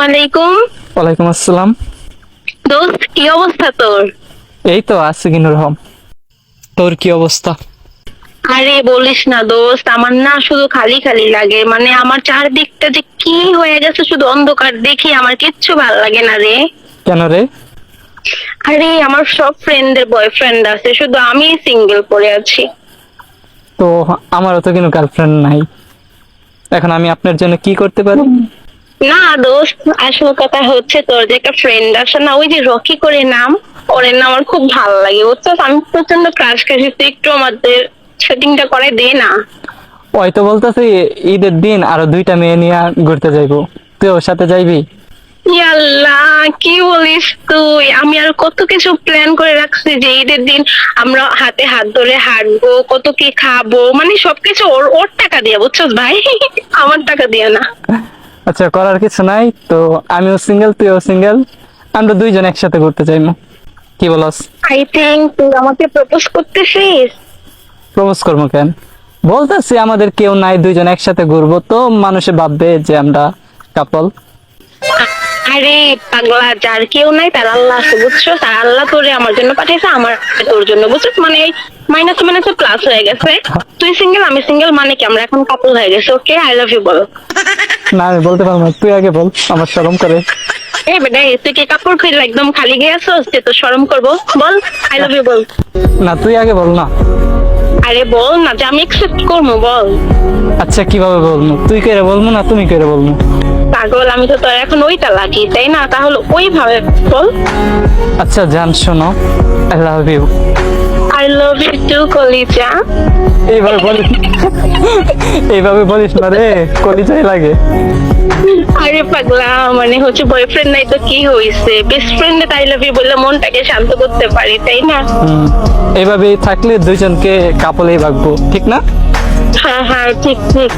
আলাইকুম। ওয়ালাইকুম আসসালাম। দোস্ত, কি অবস্থা তোর? এই তো আছি কিরকম। তোর কি অবস্থা? আরে বলিস না দোস্ত, আমার না শুধু খালি খালি লাগে, মানে আমার চারদিকটা যে কি হয়ে গেছে, শুধু অন্ধকার দেখি, আমার কিচ্ছু ভালো লাগে না রে। কেন রে? আরে আমার সব ফ্রেন্ডের বয়ফ্রেন্ড আছে, শুধু আমি সিঙ্গেল পড়ে আছি। তো আমারও তো কোনো গার্লফ্রেন্ড নাই, এখন আমি আপনার জন্য কি করতে পারি? না দোস্ত, আসল কথা হচ্ছে তোর যে একটা ফ্রেন্ড আছে না, ওই যে রকি করে নাম, ওর নাম আমার খুব ভালো লাগে বুঝছো। আমি প্রচন্ড ক্রাশ খাইছি, তুই একটু আমাদের সেটিংটা করে দে না। ওই তো বলতেছি ঈদের দিন আরো 2টা মেয়ে নিয়ে ঘুরতে যাইবো, তুই ওর সাথে যাইবি? ইয়াল্লাহ, কি বলিস তুই! আমি আর কত কিছু প্ল্যান করে রাখছি যে ঈদের দিন আমরা হাতে হাত ধরে হাঁটবো, কত কি খাবো, মানে সবকিছু ওর ওর টাকা দিয়ে বুঝছস ভাই। আমার টাকা দিয়ে না। আচ্ছা, করার কিছু নাই তো, আমিও সিঙ্গেল তুইও সিঙ্গেল, আমরা 2জন একসাথে ঘুরতে যাইবো, কি বলস? আই থিঙ্ক তুই আমাকে প্রপোজ করতেছিস। প্রপোজ করবো কেন? বলতেছি আমাদের কেউ নাই, 2জন একসাথে ঘুরবো, তো মানুষে ভাববে যে আমরা কাপল। আরে পাগলা, যার কেউ নাই তার আল্লাহ আছে বুঝছো। তার আল্লাহ তোরে আমার জন্য পাঠিয়েছে, আমার তোর জন্য বুঝছো, মানে মাইনাস মাইনাস প্লাস হয়ে গেছে। তুই সিঙ্গেল আমি সিঙ্গেল, মানে কি আমরা এখন কাপল হয়ে গেছে। ওকে, আই লাভ ইউ বল। না, আমি বলতে পারবো না, তুই আগে বল, আমার শরম করে। এ বেটা, তুই কি কাপড় খুলে একদম খালি গিয়ে আসছিস যে তোর শরম করবো? বল, আই লাভ ইউ বল। না, তুই আগে বল না। আরে বল না, যে আমি একসেপ্ট করবো, বল। আচ্ছা, কিভাবে বলবো? তুই করে বলবো না তুমি করে বলবো? পাগল, আমি তো তোর এখন ওইটা লাগি, তাই না? তাহলে ওইভাবে বল। আচ্ছা জান, শোনো, I love you. I love you too কলিজা। এইভাবে বলিস, এইভাবে বলিস না রে, কলিজাই লাগে। আরে পাগলা, মানে হচ্ছে বয়ফ্রেন্ড নাই তো কি হয়েছে, best friend I love you বললে মনটাকে শান্ত করতে পারি, তাই না? এইভাবে থাকলে 2জনকে কাপলেই ভাগবো, ঠিক না? হ্যাঁ হ্যাঁ, ঠিক ঠিক।